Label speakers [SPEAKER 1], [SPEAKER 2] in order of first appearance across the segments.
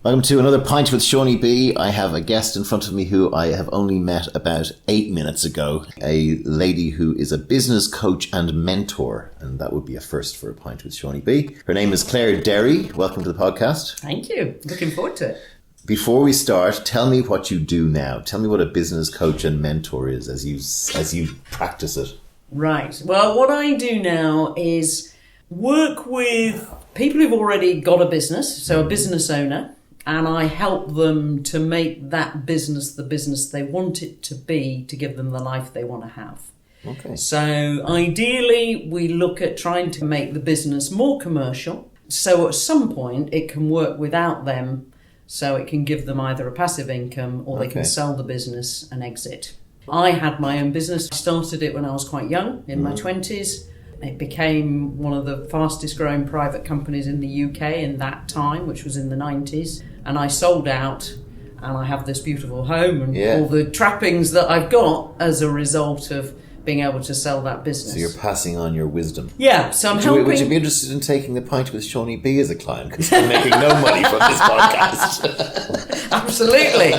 [SPEAKER 1] Welcome to another Pint with Seaniebee. I have a guest in front of me who I have only met about 8 minutes ago. A lady who is a business coach and mentor, and that would be a first for a Pint with Seaniebee. Her name is Claire Derry. Welcome to the podcast.
[SPEAKER 2] Thank you. Looking forward to it.
[SPEAKER 1] Before we start, tell me what you do now. Tell me what a business coach and mentor is as you practice it.
[SPEAKER 2] Right. Well, what I do now is work with people who've already got a business, so a business owner, and I help them to make that business the business they want it to be to give them the life they want to have.
[SPEAKER 1] Okay.
[SPEAKER 2] So ideally, we look at trying to make the business more commercial. So at some point, it can work without them. So it can give them either a passive income or they can sell the business and exit. I had my own business. I started it when I was quite young, in my 20s. It became one of the fastest growing private companies in the UK in that time, which was in the 90s. And I sold out and I have this beautiful home and all the trappings that I've got as a result of being able to sell that business.
[SPEAKER 1] So you're passing on your wisdom.
[SPEAKER 2] Yeah, so I'm helping.
[SPEAKER 1] Would you be interested in taking the Pint with Seaniebee as a client? Because I'm making no money from this podcast.
[SPEAKER 2] Absolutely.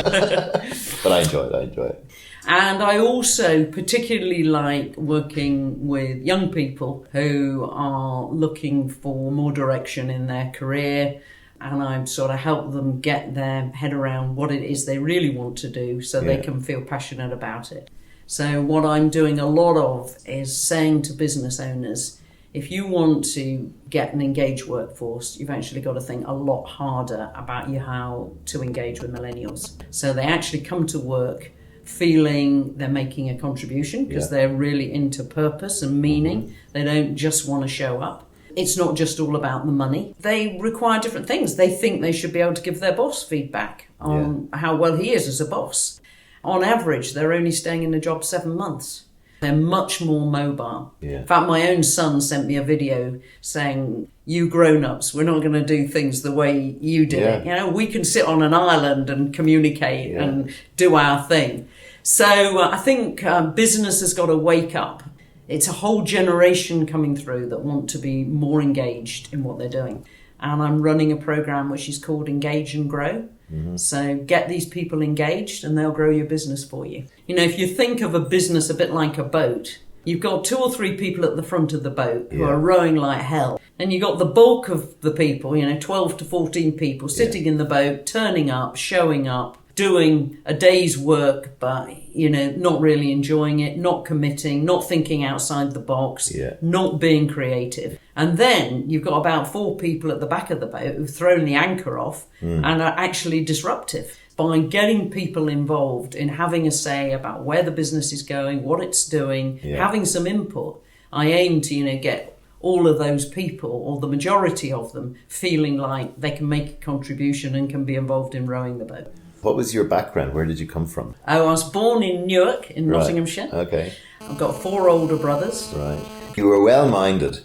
[SPEAKER 1] But I enjoy it.
[SPEAKER 2] And I also particularly like working with young people who are looking for more direction in their career. And I sort of help them get their head around what it is they really want to do so they can feel passionate about it. So what I'm doing a lot of is saying to business owners, if you want to get an engaged workforce, you've actually got to think a lot harder about how to engage with millennials. So they actually come to work feeling they're making a contribution because they're really into purpose and meaning. They don't just want to show up. It's not just all about the money. They require different things. They think they should be able to give their boss feedback on how well he is as a boss. On average, they're only staying in the job 7 months. They're much more mobile. Yeah. In fact, my own son sent me a video saying, you grown-ups, we're not going to do things the way you did it. You know, we can sit on an island and communicate and do our thing. So I think business has got to wake up. It's a whole generation coming through that want to be more engaged in what they're doing. And I'm running a program which is called Engage and Grow. So get these people engaged and they'll grow your business for you. You know, if you think of a business a bit like a boat, you've got 2 or 3 people at the front of the boat who are rowing like hell. And you've got the bulk of the people, 12 to 14 people sitting in the boat, turning up, showing up, doing a day's work, but, not really enjoying it, not committing, not thinking outside the box, not being creative. And then you've got about 4 people at the back of the boat who've thrown the anchor off and are actually disruptive. By getting people involved in having a say about where the business is going, what it's doing, having some input, I aim to, get all of those people, or the majority of them, feeling like they can make a contribution and can be involved in rowing the boat.
[SPEAKER 1] What was your background? Where did you come from?
[SPEAKER 2] I was born in Newark, in Nottinghamshire.
[SPEAKER 1] Okay.
[SPEAKER 2] I've got 4 older brothers.
[SPEAKER 1] Right. You were well-minded.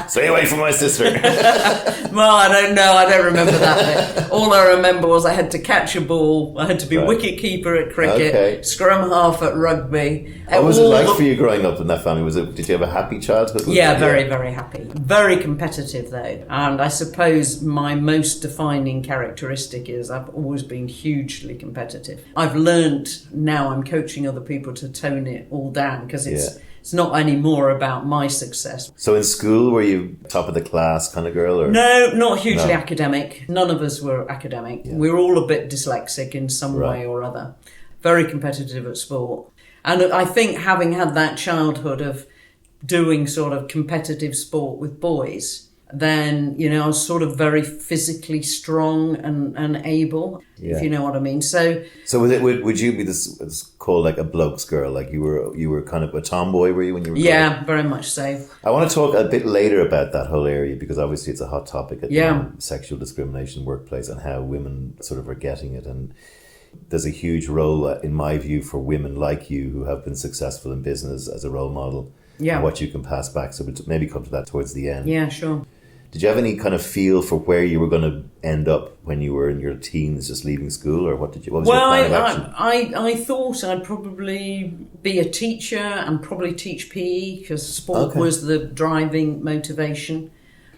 [SPEAKER 1] Stay away from my sister.
[SPEAKER 2] Well, I don't know. I don't remember that bit. All I remember was I had to catch a ball. I had to be wicket keeper at cricket, scrum half at rugby.
[SPEAKER 1] What was it like for you growing up in that family? Did you have a happy childhood?
[SPEAKER 2] Very, very happy. Very competitive, though. And I suppose my most defining characteristic is I've always been hugely competitive. I've learned now I'm coaching other people to tone it all down because it's not anymore about my success.
[SPEAKER 1] So in school, were you top of the class kind of girl? Or?
[SPEAKER 2] No, not hugely academic. None of us were academic. Yeah. We were all a bit dyslexic in some way or other. Very competitive at sport. And I think having had that childhood of doing sort of competitive sport with boys, then, I was sort of very physically strong and able, if you know what I mean. So
[SPEAKER 1] would you be this called like a bloke's girl? Like you were kind of a tomboy, were you, when you were
[SPEAKER 2] Yeah, very much so.
[SPEAKER 1] I want to talk a bit later about that whole area because obviously it's a hot topic at the moment, sexual discrimination workplace and how women sort of are getting it. And there's a huge role, in my view, for women like you who have been successful in business as a role model and what you can pass back. So we'll maybe come to that towards the end.
[SPEAKER 2] Yeah, sure.
[SPEAKER 1] Did you have any kind of feel for where you were going to end up when you were in your teens, just leaving school, or what was your plan of action?
[SPEAKER 2] I thought I'd probably be a teacher and probably teach PE because sport was the driving motivation.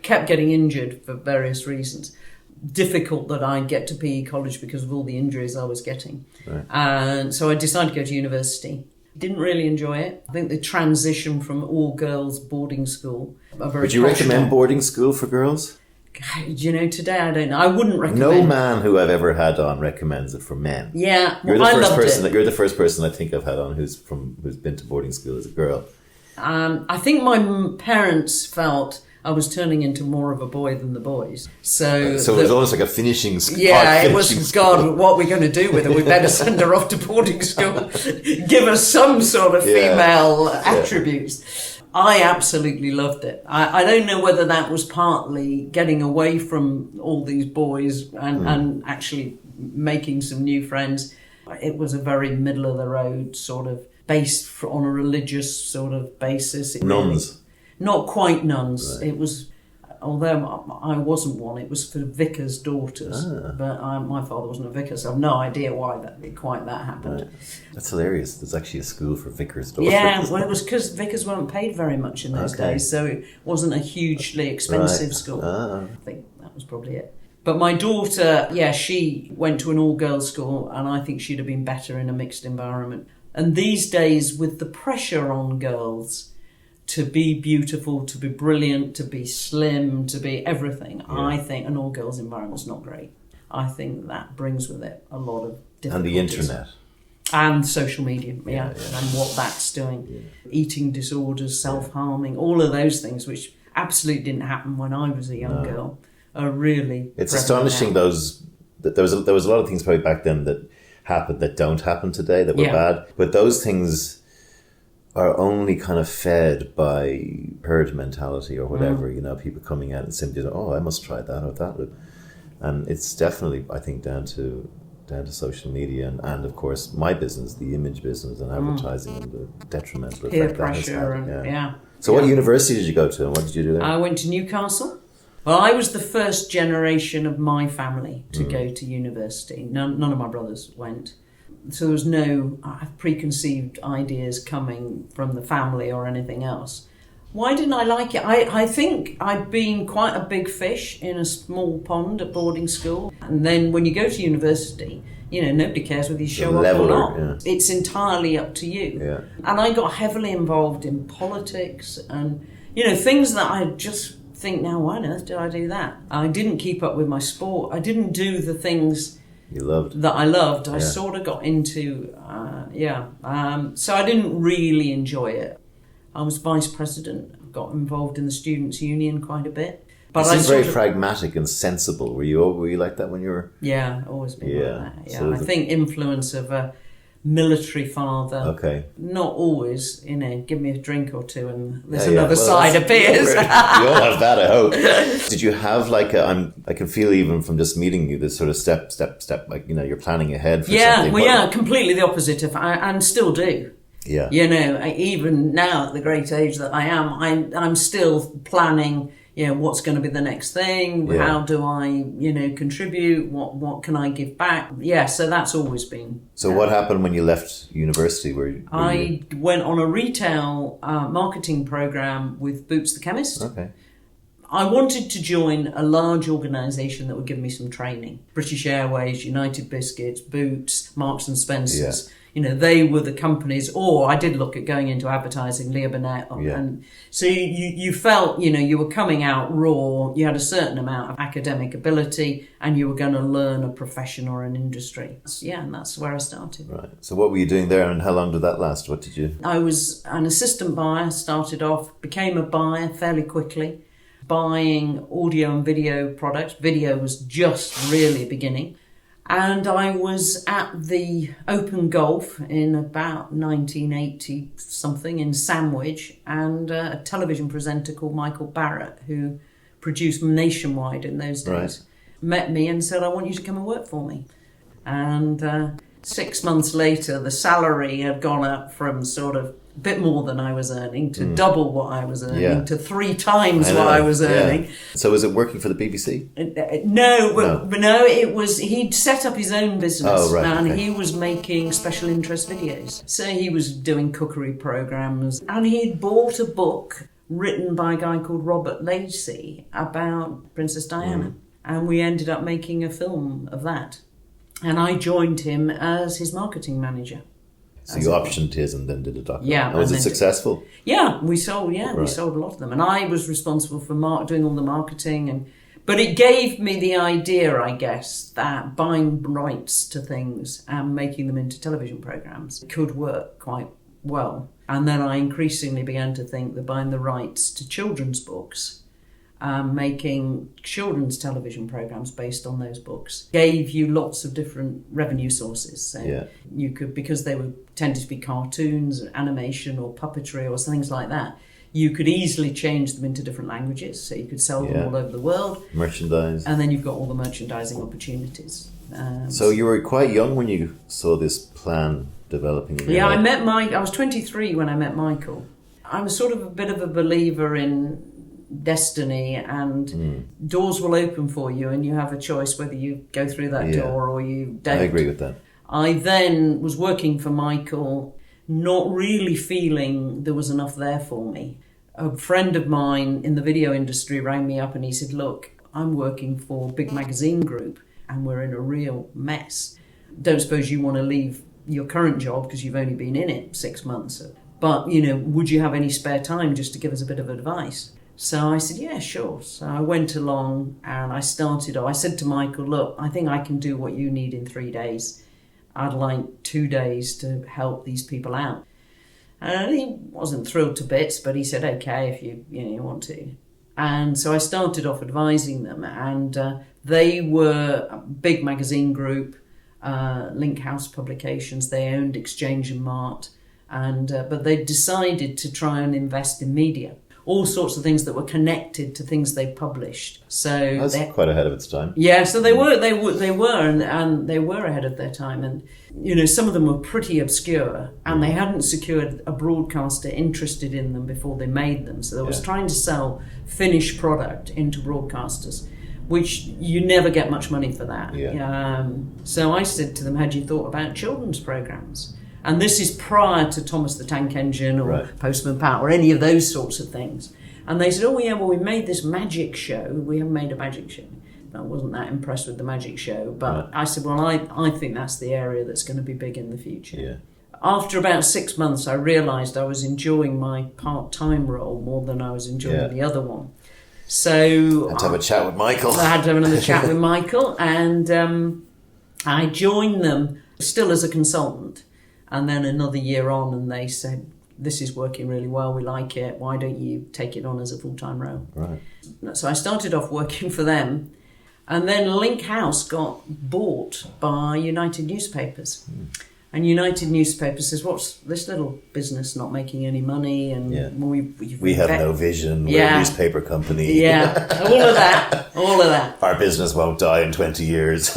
[SPEAKER 2] Kept getting injured for various reasons. difficult that I'd get to PE college because of all the injuries I was getting.
[SPEAKER 1] Right.
[SPEAKER 2] And so I decided to go to university. Didn't really enjoy it. I think the transition from all-girls boarding school...
[SPEAKER 1] Would you recommend boarding school for girls?
[SPEAKER 2] You know, today I don't know. I wouldn't recommend.
[SPEAKER 1] No man who I've ever had on recommends it for men.
[SPEAKER 2] Yeah,
[SPEAKER 1] you're the first person I think I've had on who's been to boarding school as a girl.
[SPEAKER 2] I think my parents felt I was turning into more of a boy than the boys. So
[SPEAKER 1] it was almost like a finishing school.
[SPEAKER 2] Yeah, it was, God, what are we going to do with her? We better send her off to boarding school. Give her some sort of female attributes. I absolutely loved it. I don't know whether that was partly getting away from all these boys and actually making some new friends. It was a very middle of the road sort of based on a religious sort of basis.
[SPEAKER 1] Nuns?
[SPEAKER 2] Really, not quite nuns.
[SPEAKER 1] Right.
[SPEAKER 2] It was, although I wasn't one, it was for vicars' daughters. But my father wasn't a vicar, so I've no idea why that happened.
[SPEAKER 1] Right. That's hilarious. There's actually a school for vicars' daughters.
[SPEAKER 2] Yeah, well, it was because vicars weren't paid very much in those days, so it wasn't a hugely expensive school. I think that was probably it. But my daughter, she went to an all-girls school, and I think she'd have been better in a mixed environment. And these days, with the pressure on girls to be beautiful, to be brilliant, to be slim, to be everything, I think an all-girls environment's not great. I think that brings with it a lot of difficulties.
[SPEAKER 1] And the internet.
[SPEAKER 2] And social media, and what that's doing. Yeah. Eating disorders, self-harming, all of those things, which absolutely didn't happen when I was a young girl, are really...
[SPEAKER 1] It's astonishing that there was a lot of things probably back then that happened that don't happen today, that were bad. But those things are only kind of fed by herd mentality or whatever, people coming out and simply, I must try that or that. And it's definitely, I think, down to social media and of course my business, the image business and advertising and the detrimental effect that has had. So what university did you go to and what did you do there?
[SPEAKER 2] I went to Newcastle. Well, I was the first generation of my family to go to university. None of my brothers went. So there was no preconceived ideas coming from the family or anything else. Why didn't I like it? I think I'd been quite a big fish in a small pond at boarding school. And then when you go to university, nobody cares whether you show up or not. Yeah. It's entirely up to you. Yeah. And I got heavily involved in politics and, things that I just think, now, why on earth did I do that? I didn't keep up with my sport. I didn't do the things that I loved. I sort of got into, so I didn't really enjoy it. I was vice president, got involved in the students' union quite a bit.
[SPEAKER 1] But you seem very pragmatic and sensible. Were you like that when you were?
[SPEAKER 2] Yeah, always been like that. Yeah, so I think influence of a military father. Okay. Not always, give me a drink or two and there's another side appears.
[SPEAKER 1] You all have that, I hope. Did you have like I can feel even from just meeting you this sort of step, like, you're planning ahead for something.
[SPEAKER 2] Completely the opposite and still do. Yeah. Even now at the great age that I am, I'm still planning, what's going to be the next thing? Yeah. How do I, contribute? What can I give back? Yeah, so that's always been.
[SPEAKER 1] So what happened when you left university?
[SPEAKER 2] I went on a retail marketing program with Boots the Chemist. Okay. I wanted to join a large organisation that would give me some training. British Airways, United Biscuits, Boots, Marks and Spencer's. Yeah. They were the companies, or I did look at going into advertising, Leah Burnett. And so you felt, you were coming out raw, you had a certain amount of academic ability and you were going to learn a profession or an industry. Yeah, and that's where I started.
[SPEAKER 1] Right. So what were you doing there and how long did that last? What did you...
[SPEAKER 2] I was an assistant buyer, started off, became a buyer fairly quickly, buying audio and video products. Video was just really beginning. And I was at the Open Golf in about 1980 something in Sandwich, and a television presenter called Michael Barrett, who produced Nationwide in those days, met me and said, I want you to come and work for me. And 6 months later, the salary had gone up from sort of a bit more than I was earning to double what I was earning to 3 times what I was earning.
[SPEAKER 1] So was it working for the BBC?
[SPEAKER 2] No, it was, he'd set up his own business he was making special interest videos. So he was doing cookery programs and he'd bought a book written by a guy called Robert Lacey about Princess Diana. And we ended up making a film of that. And I joined him as his marketing manager.
[SPEAKER 1] So you optioned his and then did a documentary.
[SPEAKER 2] Yeah.
[SPEAKER 1] And was it successful?
[SPEAKER 2] Yeah, we sold a lot of them. And I was responsible for doing all the marketing. But it gave me the idea, I guess, that buying rights to things and making them into television programmes could work quite well. And then I increasingly began to think that buying the rights to children's books, making children's television programmes based on those books, gave you lots of different revenue sources. So you could, because they tended to be cartoons, animation or puppetry or things like that, you could easily change them into different languages. So you could sell them all over the world. Merchandise. And then you've got all the merchandising opportunities.
[SPEAKER 1] So you were quite young when you saw this plan developing in your head.
[SPEAKER 2] I met Mike. I was 23 when I met Michael. I'm sort of a bit of a believer in destiny, and doors will open for you, and you have a choice whether you go through that door or you don't.
[SPEAKER 1] I agree with that.
[SPEAKER 2] I then was working for Michael, not really feeling there was enough there for me. A friend of mine in the video industry rang me up and he said, look, I'm working for a big magazine group and we're in a real mess. Don't suppose you want to leave your current job because you've only been in it 6 months. But, would you have any spare time just to give us a bit of advice? So I said, yeah, sure. So I went along and I said to Michael, look, I think I can do what you need in 3 days. I'd like 2 days to help these people out. And he wasn't thrilled to bits, but he said, okay, if you want to. And so I started off advising them, and they were a big magazine group, Link House Publications. They owned Exchange and Mart, but they decided to try and invest in media. All sorts of things that were connected to things they published. So
[SPEAKER 1] that's quite ahead of its time.
[SPEAKER 2] Yeah, so they were, and they were ahead of their time. And some of them were pretty obscure, and they hadn't secured a broadcaster interested in them before they made them. So they was trying to sell finished product into broadcasters, which you never get much money for that.
[SPEAKER 1] Yeah.
[SPEAKER 2] So I said to them, had you thought about children's programs? And this is prior to Thomas the Tank Engine or Postman Pat or any of those sorts of things. And they said, we made this magic show. We haven't made a magic show. I wasn't that impressed with the magic show. But I said, I think that's the area that's going to be big in the future. Yeah. After about 6 months, I realised I was enjoying my part-time role more than I was enjoying the other one. So
[SPEAKER 1] I had to have a chat with Michael.
[SPEAKER 2] I had to have another chat with Michael. And I joined them still as a consultant. And then another year on, and they said, this is working really well, we like it, why don't you take it on as a full-time role?
[SPEAKER 1] Right.
[SPEAKER 2] So I started off working for them, and then Link House got bought by United Newspapers. And United Newspapers says, what's this little business not making any money? And
[SPEAKER 1] we have no vision, we're a newspaper company.
[SPEAKER 2] Yeah, all of that.
[SPEAKER 1] Our business won't die in 20 years.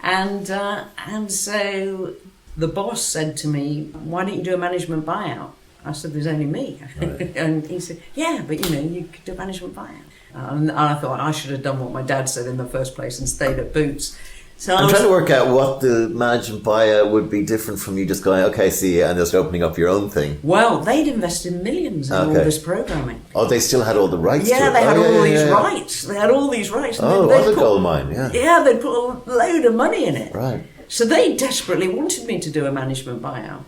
[SPEAKER 2] And so the boss said to me, why don't you do a management buyout? I said, there's only me. Right. And he said, yeah, but you could do a management buyout. And I thought I should have done what my dad said in the first place and stayed at Boots. So
[SPEAKER 1] I'm trying to work out what the management buyout would be different from you just going, okay, see you, and just opening up your own thing.
[SPEAKER 2] Well, they'd invested millions in all this programming.
[SPEAKER 1] Oh, they still had all the rights to it?
[SPEAKER 2] Yeah, they had all these rights. They had all these rights.
[SPEAKER 1] Oh, what a gold mine,
[SPEAKER 2] Yeah, they'd put a load of money in it.
[SPEAKER 1] Right.
[SPEAKER 2] So they desperately wanted me to do a management buyout.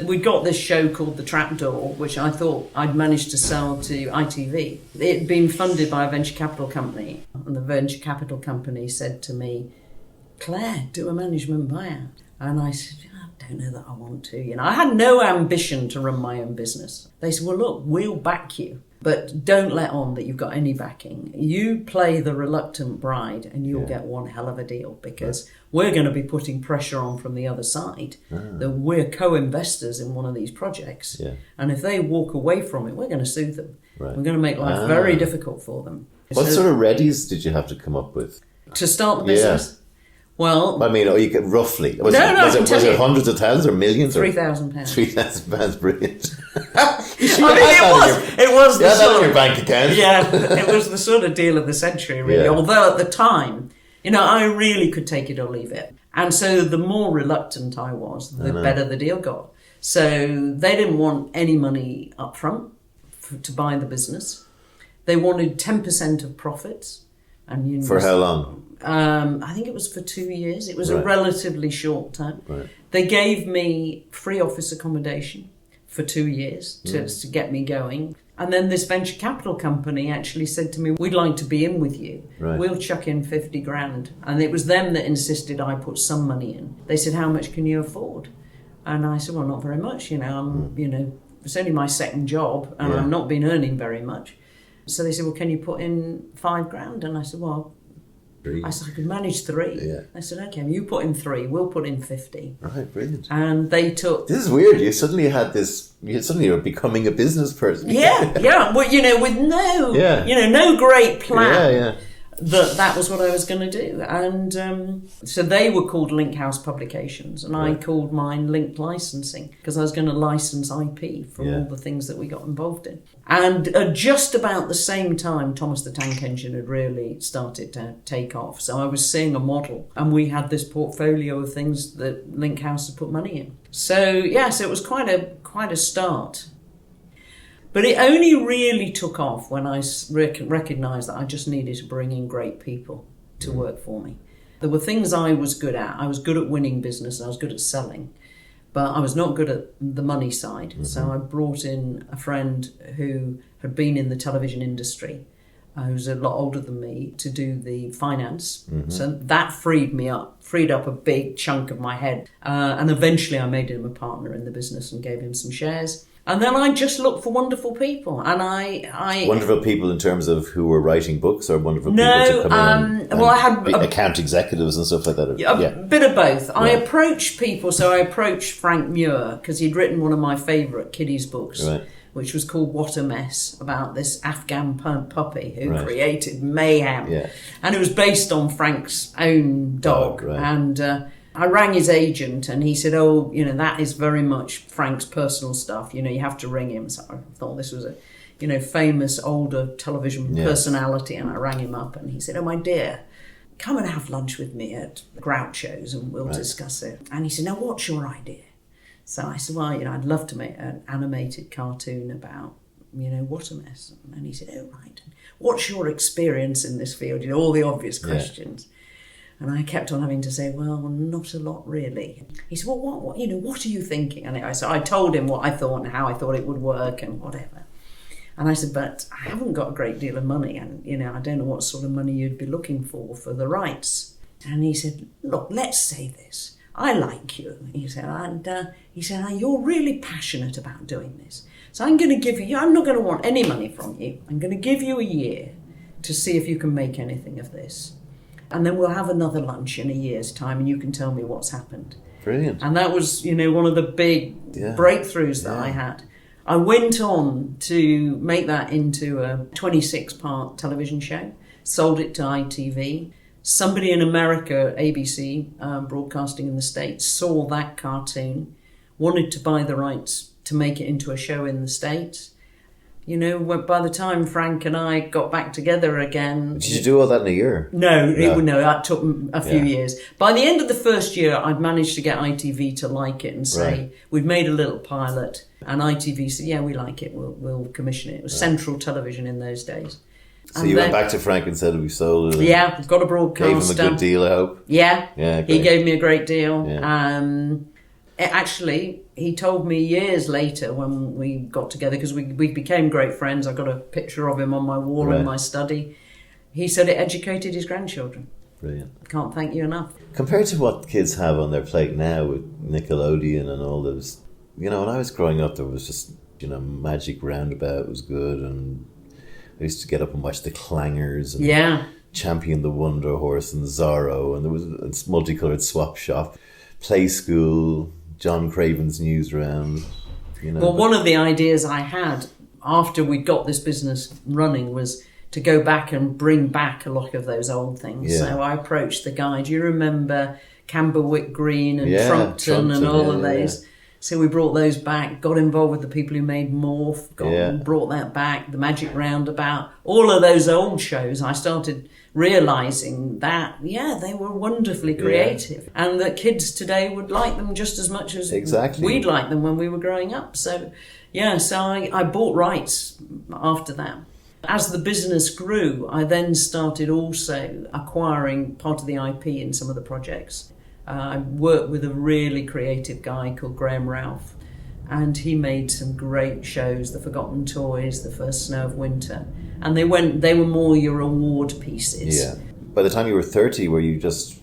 [SPEAKER 2] We got this show called The Trapdoor, which I thought I'd managed to sell to ITV. It had been funded by a venture capital company, and the venture capital company said to me, Claire, do a management buyout. And I said, I don't know that I want to. I had no ambition to run my own business. They said, well, look, we'll back you, but don't let on that you've got any backing. You play the reluctant bride and you'll get one hell of a deal, because we're going to be putting pressure on from the other side that we're co-investors in one of these projects. Yeah. And if they walk away from it, we're going to sue them. Right. We're going to make life very difficult for them.
[SPEAKER 1] What sort of readies did you have to come up with?
[SPEAKER 2] To start the business? Well,
[SPEAKER 1] I mean, you could roughly. Was it hundreds of thousands or millions?
[SPEAKER 2] £3,000.
[SPEAKER 1] £3,000, brilliant.
[SPEAKER 2] It was the
[SPEAKER 1] sort of your bank account.
[SPEAKER 2] Yeah, it was the sort of deal of the century, really. Yeah. Although at the time, I really could take it or leave it. And so the more reluctant I was, the better the deal got. So they didn't want any money up front to buy the business. They wanted 10% of profits. And
[SPEAKER 1] for how long?
[SPEAKER 2] I think it was for 2 years. It was a relatively short time.
[SPEAKER 1] Right.
[SPEAKER 2] They gave me free office accommodation for 2 years to get me going. And then this venture capital company actually said to me, we'd like to be in with you.
[SPEAKER 1] Right.
[SPEAKER 2] We'll chuck in 50 grand. And it was them that insisted I put some money in. They said, how much can you afford? And I said, well, not very much. It's only my second job and I've not been earning very much. So they said, well, can you put in 5 grand? And I said, well,
[SPEAKER 1] 3.
[SPEAKER 2] I said, I could manage 3.
[SPEAKER 1] Yeah.
[SPEAKER 2] I said, okay, you put in 3, we'll put in 50.
[SPEAKER 1] Right, brilliant.
[SPEAKER 2] And they took...
[SPEAKER 1] This is weird. You suddenly you're becoming a business person.
[SPEAKER 2] Yeah. Well, with no great plan.
[SPEAKER 1] Yeah.
[SPEAKER 2] That was what I was going to do. And so they were called Link House Publications, and I called mine Linked Licensing, because I was going to license IP for all the things that we got involved in. And at just about the same time, Thomas the Tank Engine had really started to take off. So I was seeing a model, and we had this portfolio of things that Link House had put money in. So it was quite a start. But it only really took off when I recognised that I just needed to bring in great people to work for me. There were things I was good at. I was good at winning business and I was good at selling, but I was not good at the money side. Mm-hmm. So I brought in a friend who had been in the television industry, who's a lot older than me, to do the finance. Mm-hmm. So that freed up a big chunk of my head. And eventually I made him a partner in the business and gave him some shares. And then I just looked for wonderful people, and I
[SPEAKER 1] wonderful people in terms of who were writing books, or wonderful people to come in.
[SPEAKER 2] Well, I had
[SPEAKER 1] account executives and stuff like that.
[SPEAKER 2] A bit of both. Yeah. I approached people, so I approached Frank Muir because he'd written one of my favourite kiddies books, which was called What a Mess, about this Afghan puppy who created mayhem, and it was based on Frank's own dog, and. I rang his agent and he said, that is very much Frank's personal stuff. You have to ring him. So I thought this was a, famous older television personality. And I rang him up and he said, oh, my dear, come and have lunch with me at Groucho's and we'll discuss it. And he said, now, what's your idea? So I said, well, I'd love to make an animated cartoon about, what a mess. And he said, oh, right. What's your experience in this field? All the obvious questions. And I kept on having to say, well, not a lot really. He said, well, what are you thinking? And I told him what I thought and how I thought it would work and whatever. And I said, but I haven't got a great deal of money and, I don't know what sort of money you'd be looking for the rights. And he said, look, let's say this. I like you, he said, and you're really passionate about doing this. So I'm going to give you, I'm not going to want any money from you. I'm going to give you a year to see if you can make anything of this. And then we'll have another lunch in a year's time and you can tell me what's happened.
[SPEAKER 1] Brilliant.
[SPEAKER 2] And that was, one of the big breakthroughs that I had. I went on to make that into a 26-part television show, sold it to ITV. Somebody in America, ABC, broadcasting in the States, saw that cartoon, wanted to buy the rights to make it into a show in the States. By the time Frank and I got back together again...
[SPEAKER 1] Did you do all that in a year?
[SPEAKER 2] No, that took a few years. By the end of the first year, I'd managed to get ITV to like it and say, we've made a little pilot. And ITV said, yeah, we like it, we'll commission it. It was Central Television in those days.
[SPEAKER 1] So you went back to Frank and said, we sold it?
[SPEAKER 2] Yeah, we've got a broadcast.
[SPEAKER 1] Gave him a good deal, I hope?
[SPEAKER 2] Yeah,
[SPEAKER 1] great.
[SPEAKER 2] He gave me a great deal.
[SPEAKER 1] Yeah.
[SPEAKER 2] Actually, he told me years later when we got together, because we became great friends. I got a picture of him on my wall in my study. He said it educated his grandchildren.
[SPEAKER 1] Brilliant.
[SPEAKER 2] Can't thank you enough.
[SPEAKER 1] Compared to what kids have on their plate now with Nickelodeon and all those, when I was growing up, there was just, Magic Roundabout was good, and I used to get up and watch the Clangers and Champion the Wonder Horse and Zorro, and there was a multicolored Swap Shop, Play School, John Craven's Newsround.
[SPEAKER 2] Well, one of the ideas I had after we got this business running was to go back and bring back a lot of those old things. Yeah. So I approached the guy. Do you remember Camberwick Green and Trumpton and all of those? Yeah. So we brought those back, got involved with the people who made Morph, brought that back, the Magic Roundabout, all of those old shows. I started realising that, they were wonderfully creative and that kids today would like them just as much as we'd like them when we were growing up. So, so I bought rights after that. As the business grew, I then started also acquiring part of the IP in some of the projects. I worked with a really creative guy called Graham Ralph, and he made some great shows, The Forgotten Toys, The First Snow of Winter, and they were more your award pieces.
[SPEAKER 1] Yeah. By the time you were 30, were you just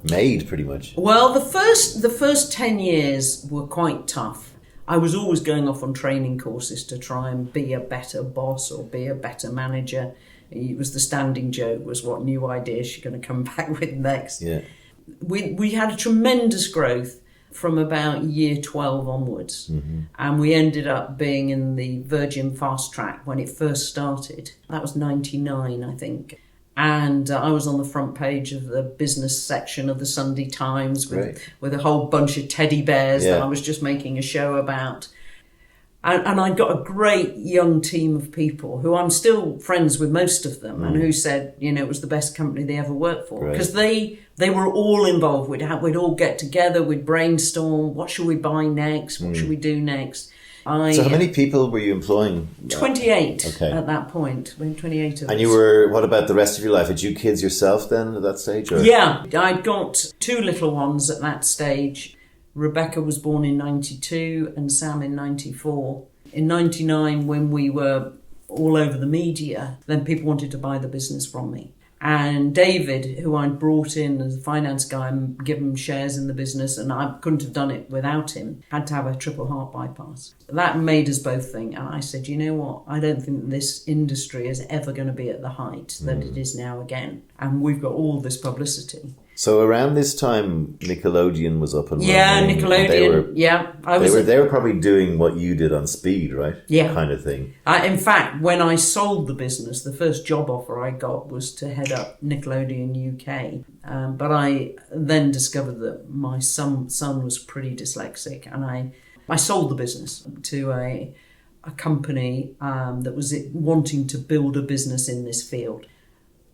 [SPEAKER 1] made pretty much?
[SPEAKER 2] Well, the first 10 years were quite tough. I was always going off on training courses to try and be a better boss or be a better manager. It was the standing joke, was what new ideas she's going to come back with next.
[SPEAKER 1] Yeah.
[SPEAKER 2] We had a tremendous growth from about year 12 onwards. Mm-hmm. And we ended up being in the Virgin Fast Track when it first started. That was 99, I think. And I was on the front page of the business section of the Sunday Times with a whole bunch of teddy bears that I was just making a show about. And I got a great young team of people who I'm still friends with most of them and who said, it was the best company they ever worked for. Because they were all involved. We'd all get together, we'd brainstorm, what should we buy next, what should we do next.
[SPEAKER 1] So how many people were you employing?
[SPEAKER 2] 28 at that point. We had 28 of us.
[SPEAKER 1] And what about the rest of your life? Had you kids yourself then at that stage? Or?
[SPEAKER 2] Yeah, I'd got 2 little ones at that stage. Rebecca was born in 92 and Sam in 94. In 99, when we were all over the media, then people wanted to buy the business from me. And David, who I'd brought in as a finance guy and given him shares in the business, and I couldn't have done it without him, had to have a triple heart bypass. That made us both think, and I said, you know what, I don't think this industry is ever going to be at the height that it is now again. And we've got all this publicity.
[SPEAKER 1] So around this time, Nickelodeon was up and running.
[SPEAKER 2] Yeah, Nickelodeon.
[SPEAKER 1] They were probably doing what you did on Speed, right?
[SPEAKER 2] Yeah.
[SPEAKER 1] Kind of thing.
[SPEAKER 2] In fact, when I sold the business, the first job offer I got was to head up Nickelodeon UK. But I then discovered that my son was pretty dyslexic, and I sold the business to a company that was wanting to build a business in this field.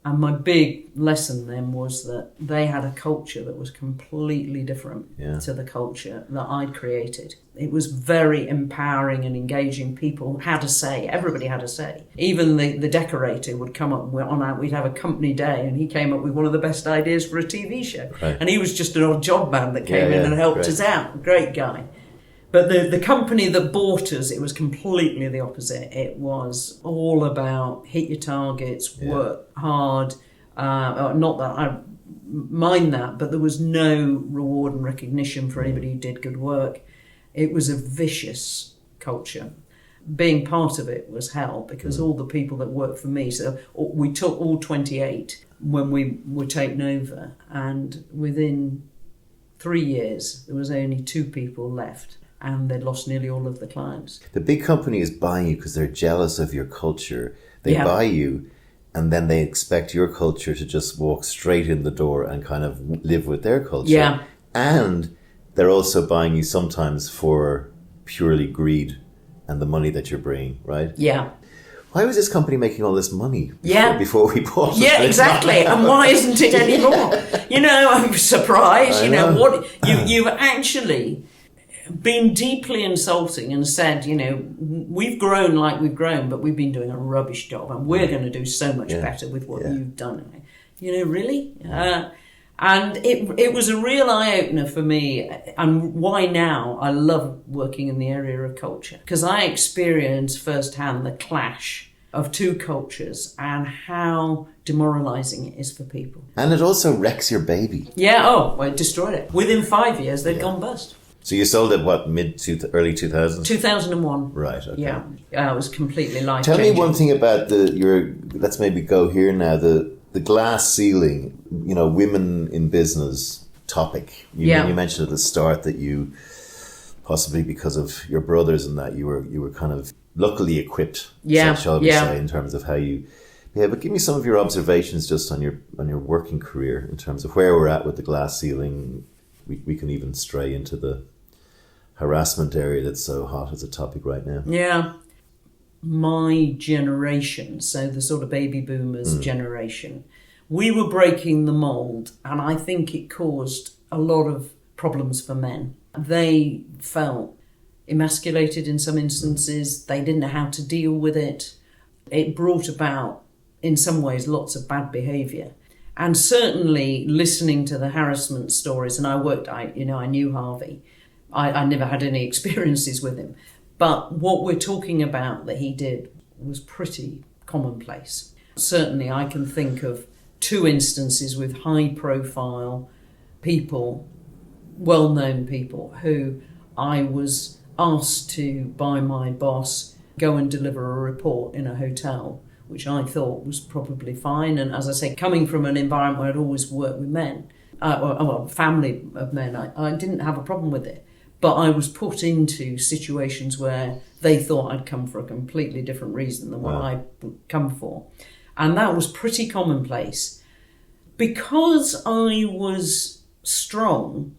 [SPEAKER 2] And my big lesson then was that they had a culture that was completely different to the culture that I'd created. It was very empowering and engaging. People had a say. Everybody had a say. Even the decorator would come up we'd have a company day, and he came up with one of the best ideas for a TV show. Right. And he was just an odd job man that came in and helped us out. Great guy. But the company that bought us, it was completely the opposite. It was all about hit your targets, work hard. Not that I mind that, but there was no reward and recognition for anybody who did good work. It was a vicious culture. Being part of it was hell, because all the people that worked for me, so we took all 28 when we were taken over, and within 3 years there was only 2 people left. And they'd lost nearly all of the clients.
[SPEAKER 1] The big company is buying you because they're jealous of your culture. They buy you, and then they expect your culture to just walk straight in the door and kind of live with their culture. Yeah. And they're also buying you sometimes for purely greed and the money that you're bringing, right?
[SPEAKER 2] Yeah.
[SPEAKER 1] Why was this company making all this money before we bought it?
[SPEAKER 2] Yeah, exactly. And why isn't it anymore? I'm surprised. You've actually been deeply insulting and said, we've grown like we've grown, but we've been doing a rubbish job, and we're going to do so much better with what you've done. Really? And it was a real eye-opener for me, and why now I love working in the area of culture, because I experienced firsthand the clash of 2 cultures and how demoralising it is for people.
[SPEAKER 1] And it also wrecks your baby.
[SPEAKER 2] Yeah, it destroyed it. Within 5 years, they'd gone bust.
[SPEAKER 1] So you sold it, early 2000s?
[SPEAKER 2] 2001.
[SPEAKER 1] Right, okay.
[SPEAKER 2] Yeah, it was completely life-changing.
[SPEAKER 1] Tell me one thing about let's maybe go here now, the glass ceiling, women in business topic. You mentioned at the start that you, possibly because of your brothers and that, you were kind of luckily equipped, shall we say, in terms of how you... Yeah, but give me some of your observations just on your working career in terms of where we're at with the glass ceiling. We can even stray into the harassment area that's so hot as a topic right now.
[SPEAKER 2] Yeah. My generation, so the sort of baby boomers generation, we were breaking the mould, and I think it caused a lot of problems for men. They felt emasculated in some instances. They didn't know how to deal with it. it brought about, in some ways, lots of bad behaviour. And certainly listening to the harassment stories, and I knew Harvey. I never had any experiences with him. But what we're talking about that he did was pretty commonplace. Certainly I can think of 2 instances with high-profile people, well-known people, who I was asked to, by my boss, go and deliver a report in a hotel, which I thought was probably fine. And as I say, coming from an environment where I'd always worked with men, family of men, I didn't have a problem with it. But I was put into situations where they thought I'd come for a completely different reason than what I'd come for. And that was pretty commonplace. Because I was strong,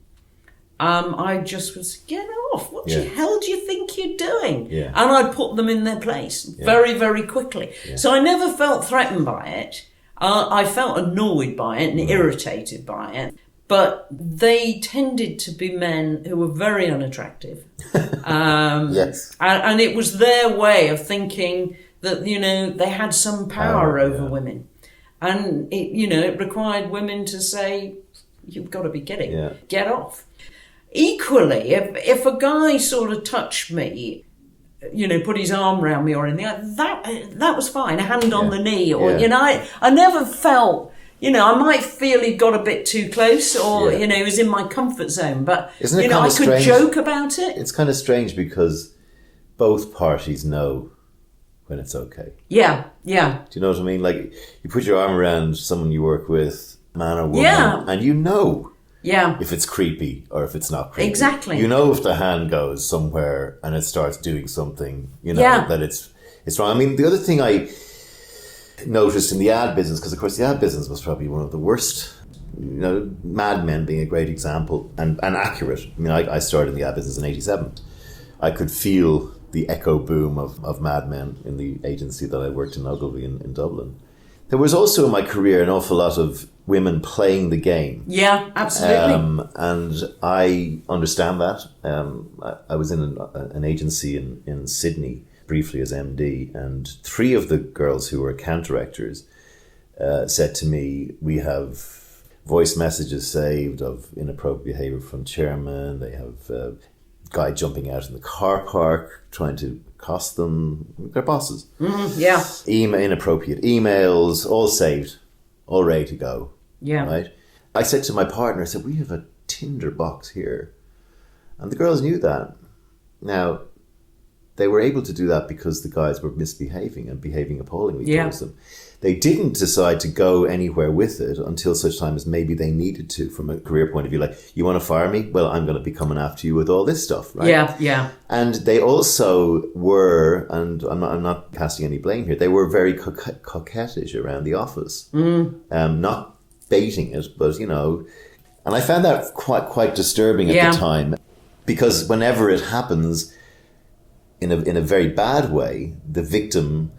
[SPEAKER 2] I just was, get off. What the hell do you think you're doing?
[SPEAKER 1] Yeah.
[SPEAKER 2] And I'd put them in their place very, very quickly. Yeah. So I never felt threatened by it. I felt annoyed by it and irritated by it. But they tended to be men who were very unattractive.
[SPEAKER 1] Yes.
[SPEAKER 2] And it was their way of thinking that, they had some power over women. And, it required women to say, you've got to be kidding. Get off. Equally, if a guy sort of touched me, put his arm around me or anything, that was fine. A hand on the knee. Or, I never felt... I might feel he got a bit too close or, he was in my comfort zone. But,
[SPEAKER 1] Isn't it
[SPEAKER 2] I could joke about it.
[SPEAKER 1] It's kind of strange because both parties know when it's okay.
[SPEAKER 2] Yeah.
[SPEAKER 1] Do you know what I mean? Like, you put your arm around someone you work with, man or woman, and if it's creepy or if it's not creepy.
[SPEAKER 2] Exactly.
[SPEAKER 1] You know if the hand goes somewhere and it starts doing something, that it's wrong. I mean, the other thing I noticed in the ad business, because of course the ad business was probably one of the worst, Mad Men being a great example and accurate. I mean, I started in the ad business in 87. I could feel the echo boom of Mad Men in the agency that I worked in Ogilvy in Dublin. There was also in my career an awful lot of women playing the game.
[SPEAKER 2] Yeah, absolutely.
[SPEAKER 1] And I understand that. I was in an agency in Sydney briefly as MD, and 3 of the girls who were account directors said to me, we have voice messages saved of inappropriate behaviour from chairman. They have a guy jumping out in the car park trying to accost them. Their bosses. Inappropriate emails, all saved, all ready to go. Right. I said to my partner, I said, we have a Tinder box here. And the girls knew that. Now, they were able to do that because the guys were misbehaving and behaving appallingly towards them. They didn't decide to go anywhere with it until such time as maybe they needed to, from a career point of view. Like, you want to fire me? Well, I'm going to be coming after you with all this stuff, right?
[SPEAKER 2] Yeah.
[SPEAKER 1] And they also were, and I'm not casting any blame here, they were very coquettish around the office. Not baiting it, but, and I found that quite disturbing at the time, because whenever it happens in a very bad way, the victim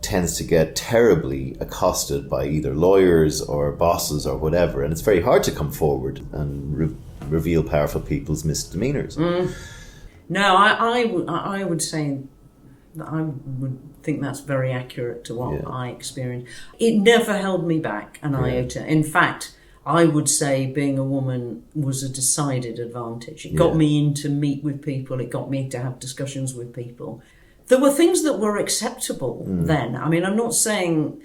[SPEAKER 1] tends to get terribly accosted by either lawyers or bosses or whatever, and it's very hard to come forward and reveal powerful people's misdemeanors.
[SPEAKER 2] No, I would say that I would think that's very accurate to what I experienced. It never held me back an iota. In fact, I would say being a woman was a decided advantage. It got me in to meet with people. It got me to have discussions with people. There were things that were acceptable then. I mean, I'm not saying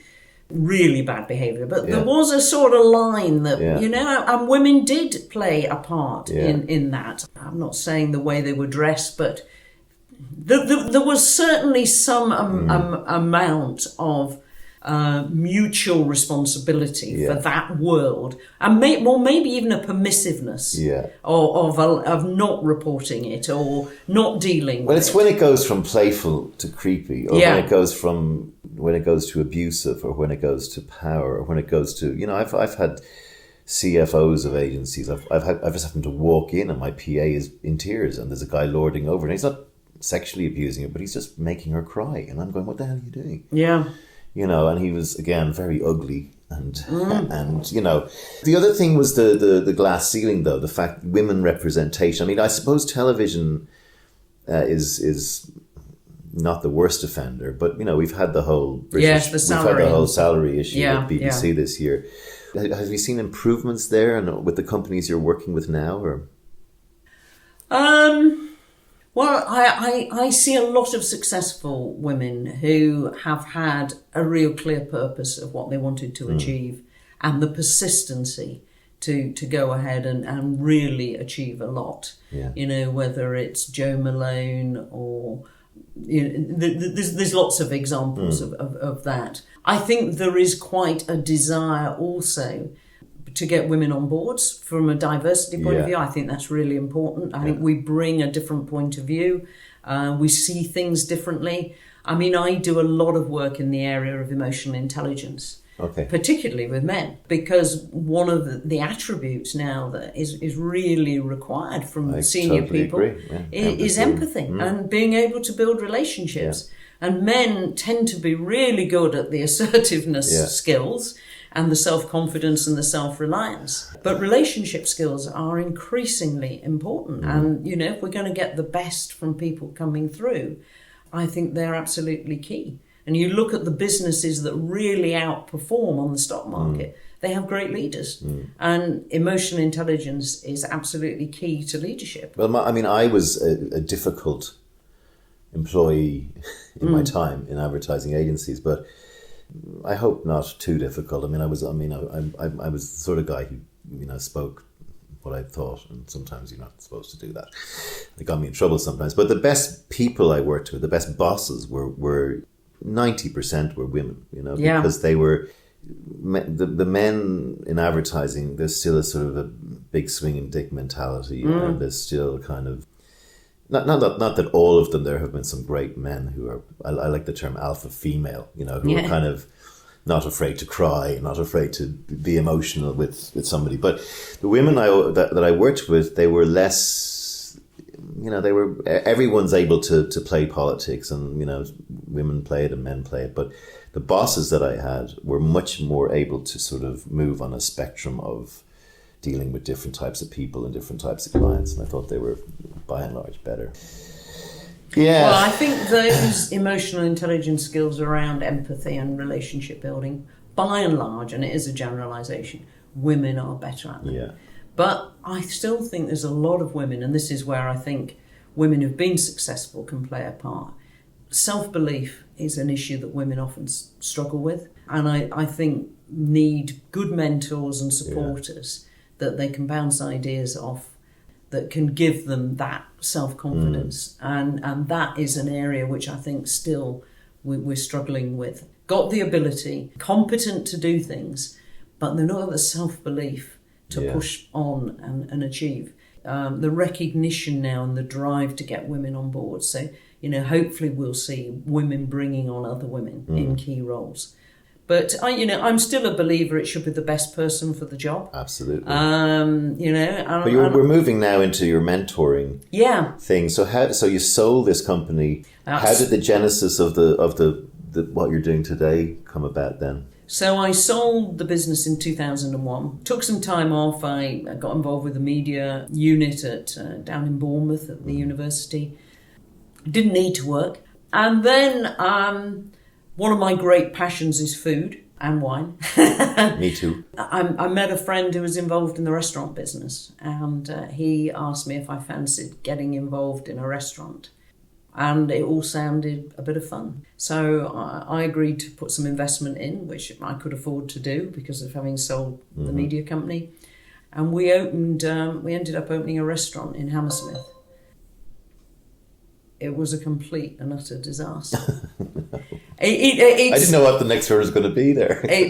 [SPEAKER 2] really bad behaviour, but there was a sort of line that, and women did play a part in that. I'm not saying the way they were dressed, but there was certainly some amount of mutual responsibility for that world, and maybe even a permissiveness of not reporting it or not dealing with it.
[SPEAKER 1] Well, it's when it goes from playful to creepy, or when it goes to abusive, or when it goes to power, or when it goes to, I've had CFOs of agencies. I've just happened to walk in and my PA is in tears and there's a guy lording over, and he's not sexually abusing her, but he's just making her cry, and I'm going, what the hell are you doing? And he was, again, very ugly. And the other thing was the glass ceiling, though, the fact women representation. I mean, I suppose television is not the worst offender, but we've had the whole salary issue with BBC this year. Have you seen improvements there, and with the companies you're working with now, or?
[SPEAKER 2] Well, I see a lot of successful women who have had a real clear purpose of what they wanted to achieve, and the persistency to go ahead and really achieve a lot. Yeah. Whether it's Jo Malone or there's lots of examples of that. I think there is quite a desire also to get women on boards from a diversity point of view. I think that's really important. I think we bring a different point of view. We see things differently. I mean, I do a lot of work in the area of emotional intelligence, particularly with men, because one of the attributes now that is really required from senior people is empathy and being able to build relationships. Yeah. And men tend to be really good at the assertiveness skills and the self-confidence and the self-reliance. But relationship skills are increasingly important. And, if we're going to get the best from people coming through, I think they're absolutely key. And you look at the businesses that really outperform on the stock market, they have great leaders. And emotional intelligence is absolutely key to leadership.
[SPEAKER 1] Well, I was a difficult employee in my time in advertising agencies, but I hope not too difficult. I was the sort of guy who, spoke what I thought, and sometimes you're not supposed to do that. It got me in trouble sometimes. But the best people I worked with, the best bosses were 90% were women, because they were the men in advertising. There's still a sort of a big swinging dick mentality, and there's still kind of not that all of them. There have been some great men who are, I like the term alpha female, who are kind of not afraid to cry, not afraid to be emotional with somebody. But the women that I worked with, they were less, everyone's able to play politics, and, women play it and men play it. But the bosses that I had were much more able to sort of move on a spectrum of dealing with different types of people and different types of clients. And I thought they were, by and large, better. Yeah.
[SPEAKER 2] Well, I think those emotional intelligence skills around empathy and relationship building, by and large, and it is a generalisation, women are better at them. Yeah. But I still think there's a lot of women, and this is where I think women who've been successful can play a part. Self-belief is an issue that women often struggle with, and I think need good mentors and supporters that they can bounce ideas off, that can give them that self-confidence. And that is an area which I think still we're struggling with. Got the ability, competent to do things, but they're not got the self-belief to push on and achieve. The recognition now and the drive to get women on board. So, hopefully we'll see women bringing on other women in key roles. But I'm still a believer it should be the best person for the job.
[SPEAKER 1] Absolutely.
[SPEAKER 2] But
[SPEAKER 1] we're moving now into your mentoring thing. So you sold this company. How did the genesis of the what you're doing today come about then?
[SPEAKER 2] So I sold the business in 2001. Took some time off. I got involved with the media unit down in Bournemouth at the university. Didn't need to work. And then one of my great passions is food and wine.
[SPEAKER 1] Me too.
[SPEAKER 2] I met a friend who was involved in the restaurant business, and he asked me if I fancied getting involved in a restaurant. And it all sounded a bit of fun. So I agreed to put some investment in, which I could afford to do because of having sold the media company. And we ended up opening a restaurant in Hammersmith. It was a complete and utter disaster.
[SPEAKER 1] I didn't know what the next word was going to be there.
[SPEAKER 2] It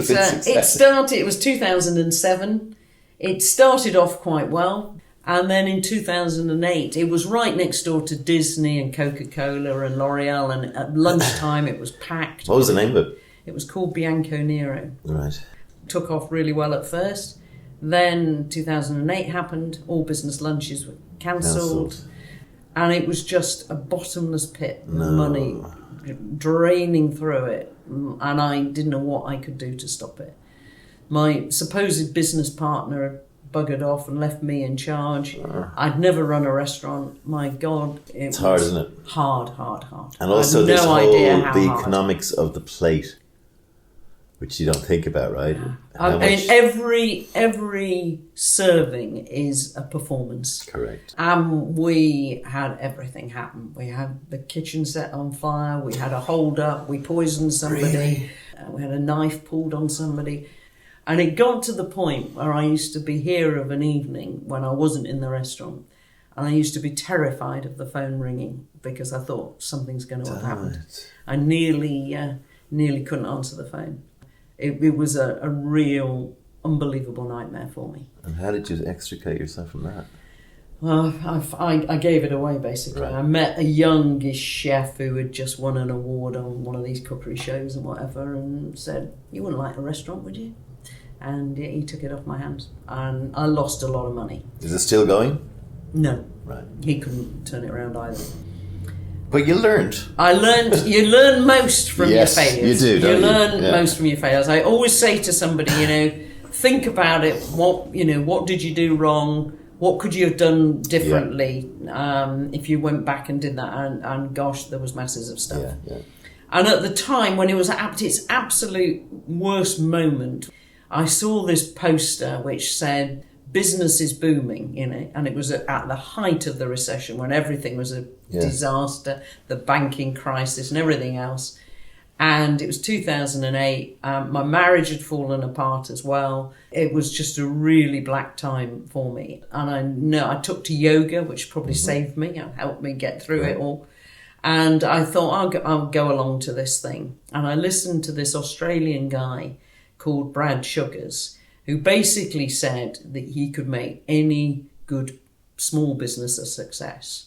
[SPEAKER 2] was 2007. It started off quite well. And then in 2008, it was right next door to Disney and Coca-Cola and L'Oreal. And at lunchtime, it was packed.
[SPEAKER 1] What was the name of it?
[SPEAKER 2] It was called Bianco Nero.
[SPEAKER 1] Right.
[SPEAKER 2] Took off really well at first. Then 2008 happened. All business lunches were cancelled. And it was just a bottomless pit of money draining through it. And I didn't know what I could do to stop it. My supposed business partner buggered off and left me in charge. I'd never run a restaurant. My God,
[SPEAKER 1] it's hard, isn't it?
[SPEAKER 2] Hard.
[SPEAKER 1] And also
[SPEAKER 2] the
[SPEAKER 1] hard. Economics of the plate, which you don't think about, right?
[SPEAKER 2] I mean, every serving is a performance.
[SPEAKER 1] Correct.
[SPEAKER 2] We had everything happen. We had the kitchen set on fire. We had a hold up. We poisoned somebody.
[SPEAKER 1] Really?
[SPEAKER 2] We had a knife pulled on somebody. And it got to the point where I used to be here of an evening when I wasn't in the restaurant. And I used to be terrified of the phone ringing because I thought something's going to have happened. I nearly couldn't answer the phone. It was a real, unbelievable nightmare for me.
[SPEAKER 1] And how did you extricate yourself from that?
[SPEAKER 2] Well, I gave it away, basically. Right. I met a youngish chef who had just won an award on one of these cookery shows and whatever, and said, "You wouldn't like a restaurant, would you?" And he took it off my hands. And I lost a lot of money.
[SPEAKER 1] Is it still going?
[SPEAKER 2] No.
[SPEAKER 1] Right.
[SPEAKER 2] He couldn't turn it around either.
[SPEAKER 1] But you learned.
[SPEAKER 2] You learn most from your failures.
[SPEAKER 1] You do,
[SPEAKER 2] You learn most from your failures. I always say to somebody, think about it. What did you do wrong? What could you have done differently if you went back and did that? And gosh, there was masses of stuff.
[SPEAKER 1] Yeah.
[SPEAKER 2] And at the time, when it was at its absolute worst moment, I saw this poster which said, "Business is booming," and it was at the height of the recession when everything was a disaster, the banking crisis and everything else. And it was 2008. My marriage had fallen apart as well. It was just a really black time for me. And I took to yoga, which probably saved me and helped me get through it all. And I thought, I'll go along to this thing. And I listened to this Australian guy called Brad Sugars, who basically said that he could make any good small business a success.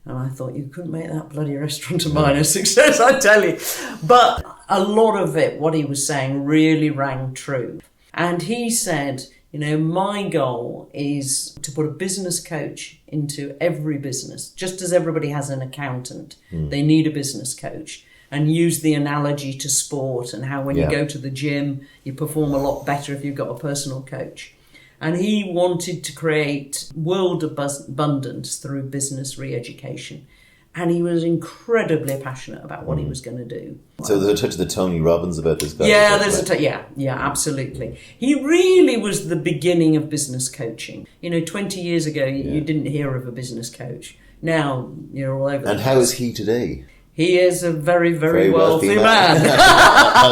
[SPEAKER 2] And I thought, you couldn't make that bloody restaurant of mine a success, I tell you. But a lot of it, what he was saying, really rang true. And he said, my goal is to put a business coach into every business. Just as everybody has an accountant, they need a business coach. And use the analogy to sport and how when you go to the gym, you perform a lot better if you've got a personal coach. And he wanted to create world abundance through business re-education. And he was incredibly passionate about what he was going to do.
[SPEAKER 1] So there's a touch of the Tony Robbins about this guy?
[SPEAKER 2] Yeah, absolutely. He really was the beginning of business coaching. 20 years ago, you didn't hear of a business coach. Now, you're all over.
[SPEAKER 1] And how is he today?
[SPEAKER 2] He is a very, very wealthy man.
[SPEAKER 1] I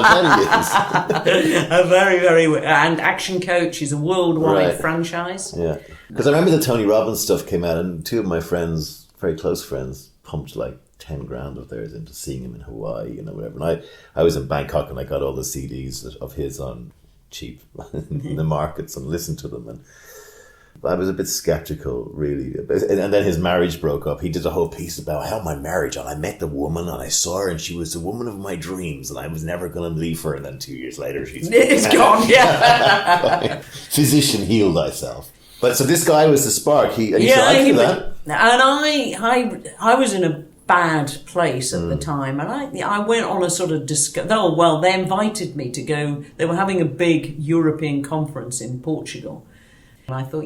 [SPEAKER 1] bet he is.
[SPEAKER 2] A very, very... And Action Coach is a worldwide franchise.
[SPEAKER 1] Yeah. Because I remember the Tony Robbins stuff came out and two of my friends, very close friends, pumped like 10 grand of theirs into seeing him in Hawaii, whatever. And I was in Bangkok and I got all the CDs of his on cheap in the markets and listened to them. And I was a bit skeptical, really. And then his marriage broke up. He did a whole piece about how my marriage, and I met the woman, and I saw her, and she was the woman of my dreams, and I was never going to leave her. And then 2 years later,
[SPEAKER 2] it's gone. Yeah.
[SPEAKER 1] Physician, heal thyself. But so this guy was the spark. He said, I do that.
[SPEAKER 2] And I was in a bad place at the time, and I went on a sort of they invited me to go. They were having a big European conference in Portugal. And I thought,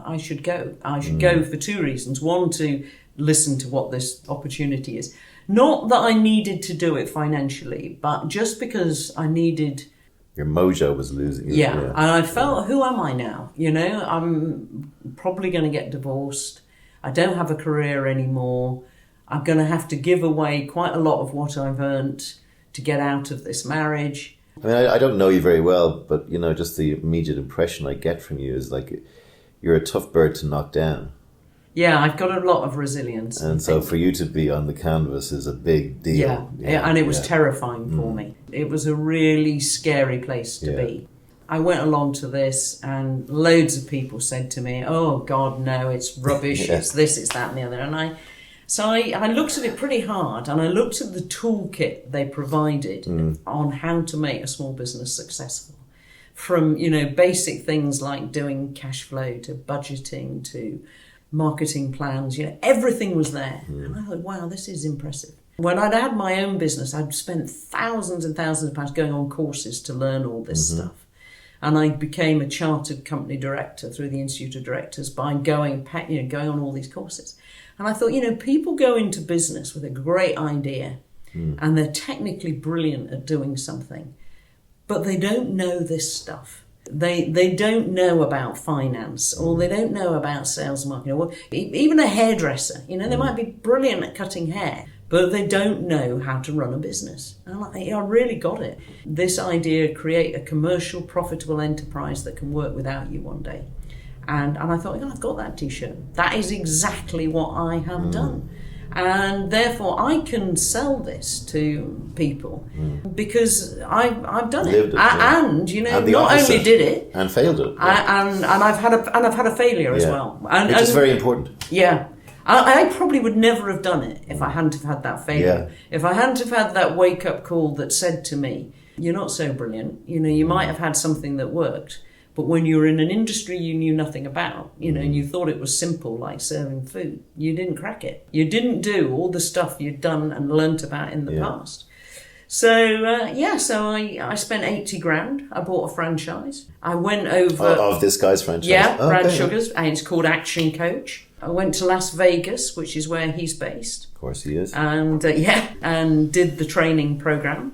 [SPEAKER 2] I should go. I should go for two reasons. One, to listen to what this opportunity is. Not that I needed to do it financially, but just because I needed...
[SPEAKER 1] Your mojo was losing.
[SPEAKER 2] Yeah, and I felt, who am I now? I'm probably going to get divorced. I don't have a career anymore. I'm going to have to give away quite a lot of what I've earned to get out of this marriage.
[SPEAKER 1] I mean, I don't know you very well, but, just the immediate impression I get from you is like you're a tough bird to knock down.
[SPEAKER 2] Yeah, I've got a lot of resilience.
[SPEAKER 1] And so for you to be on the canvas is a big deal.
[SPEAKER 2] Yeah, and it was terrifying for me. It was a really scary place to be. I went along to this and loads of people said to me, oh, God, no, it's rubbish, it's this, it's that and the other. And I looked at it pretty hard, and I looked at the toolkit they provided on how to make a small business successful. From, basic things like doing cash flow to budgeting to marketing plans, everything was there. And I thought, wow, this is impressive. When I'd had my own business, I'd spent thousands and thousands of pounds going on courses to learn all this stuff. And I became a chartered company director through the Institute of Directors by going on all these courses. And I thought, people go into business with a great idea and they're technically brilliant at doing something, but they don't know this stuff. They don't know about finance, or they don't know about sales and marketing, or even a hairdresser. They might be brilliant at cutting hair, but they don't know how to run a business. And I really got it. This idea, create a commercial, profitable enterprise that can work without you one day. And I thought, I've got that T-shirt. That is exactly what I have done. And therefore, I can sell this to people because I've done it. And not only did it
[SPEAKER 1] and failed it,
[SPEAKER 2] and I've had a failure as well,
[SPEAKER 1] which is very important.
[SPEAKER 2] Yeah, I probably would never have done it if I hadn't have had that failure. If I hadn't have had that wake up call that said to me, "You're not so brilliant. You might have had something that worked." But when you were in an industry you knew nothing about, and you thought it was simple, like serving food, you didn't crack it. You didn't do all the stuff you'd done and learnt about in the past. So I spent 80 grand. I bought a franchise. I went over...
[SPEAKER 1] Of this guy's franchise?
[SPEAKER 2] Yeah, Brad Sugars, and it's called Action Coach. I went to Las Vegas, which is where he's based.
[SPEAKER 1] Of course he is.
[SPEAKER 2] And and did the training program.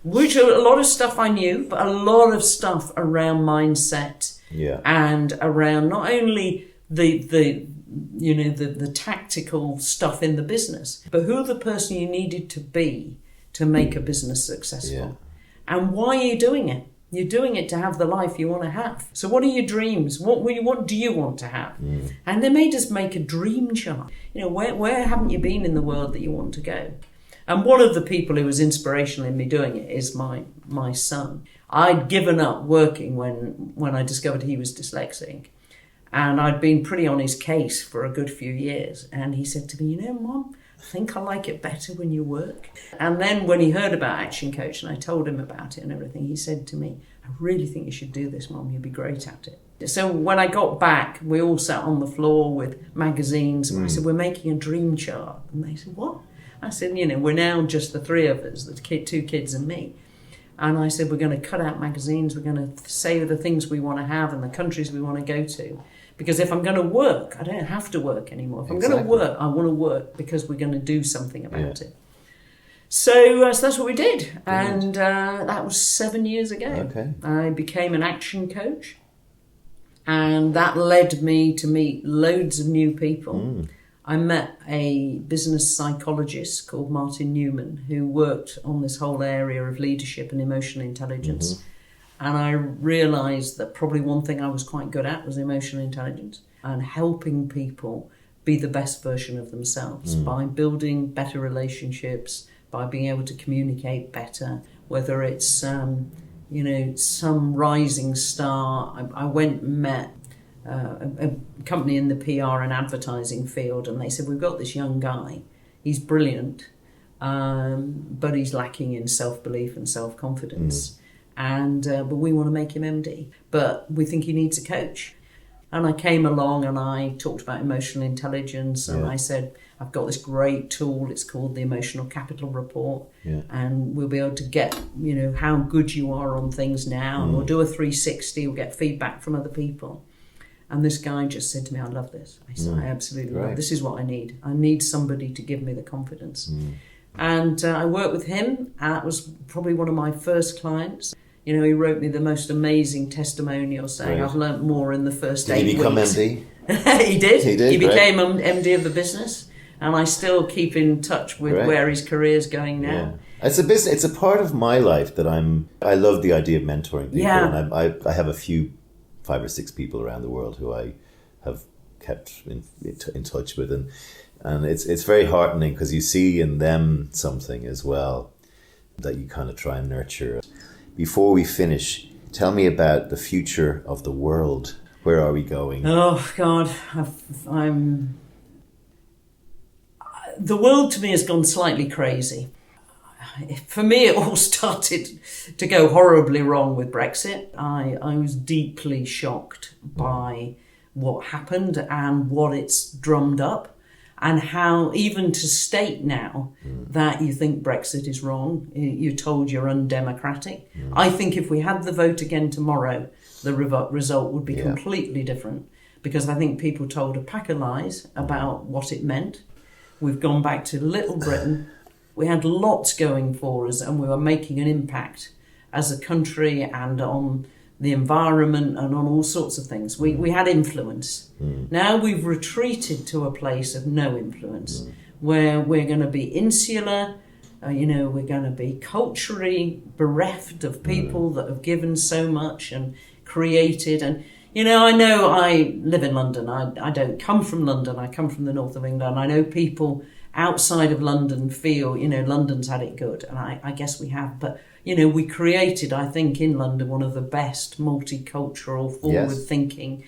[SPEAKER 2] Which a lot of stuff I knew, but a lot of stuff around mindset and around not only the tactical stuff in the business, but who the person you needed to be to make a business successful. And why are you doing it? You're doing it to have the life you want to have. So what are your dreams? What do you want to have? And they made us make a dream chart. Where haven't you been in the world that you want to go? And one of the people who was inspirational in me doing it is my son. I'd given up working when I discovered he was dyslexic. And I'd been pretty on his case for a good few years. And he said to me, Mom, I think I like it better when you work. And then when he heard about Action Coach and I told him about it and everything, he said to me, I really think you should do this, Mom. You'd be great at it. So when I got back, we all sat on the floor with magazines. And I said, we're making a dream chart. And they said, what? I said, we're now just the three of us, the two kids and me. And I said, we're going to cut out magazines. We're going to say the things we want to have and the countries we want to go to. Because if I'm going to work, I don't have to work anymore. If I'm going to work, I want to work because we're going to do something about it. So that's what we did. And that was 7 years ago.
[SPEAKER 1] Okay.
[SPEAKER 2] I became an action coach. And that led me to meet loads of new people. I met a business psychologist called Martin Newman who worked on this whole area of leadership and emotional intelligence. And I realised that probably one thing I was quite good at was emotional intelligence and helping people be the best version of themselves by building better relationships, by being able to communicate better, whether it's, some rising star. I went and met a company in the PR and advertising field, and they said, we've got this young guy, he's brilliant, but he's lacking in self-belief and self-confidence, but we want to make him MD, but we think he needs a coach. And I came along and I talked about emotional intelligence, and I said, I've got this great tool, it's called the Emotional Capital Report, and we'll be able to get, how good you are on things now, and we'll do a 360, we'll get feedback from other people. And this guy just said to me, I love this. I said, I absolutely love it. This is what I need. I need somebody to give me the confidence. And I worked with him. That was probably one of my first clients. He wrote me the most amazing testimonial saying, I've learnt more in the first 8 weeks. Did he become MD? He did. He became MD of the business. And I still keep in touch with where his career's going now.
[SPEAKER 1] It's a business. It's a part of my life that I love the idea of mentoring people. And I have a few 5 or 6 people around the world who I have kept in touch with, and it's very heartening because you see in them something as well that you kind of try and nurture. Before we finish, tell me about the future of the world. Where are we going?
[SPEAKER 2] Oh God, the world to me has gone slightly crazy. For me, it all started to go horribly wrong with Brexit. I was deeply shocked by what happened and what it's drummed up. and how even to state now that you think Brexit is wrong, you're told you're undemocratic. I think if we had the vote again tomorrow, the result would be completely different, because I think people told a pack of lies about what it meant. We've gone back to Little Britain. We had lots going for us, and we were making an impact as a country and on the environment and on all sorts of things. We had influence. Now we've retreated to a place of no influence, where we're going to be insular, we're going to be culturally bereft of people that have given so much and created. And, I know I live in London. I don't come from London. I come from the north of England. I know people outside of London feel, London's had it good. And I guess we have. But, we created, I think, in London, one of the best multicultural, forward-thinking,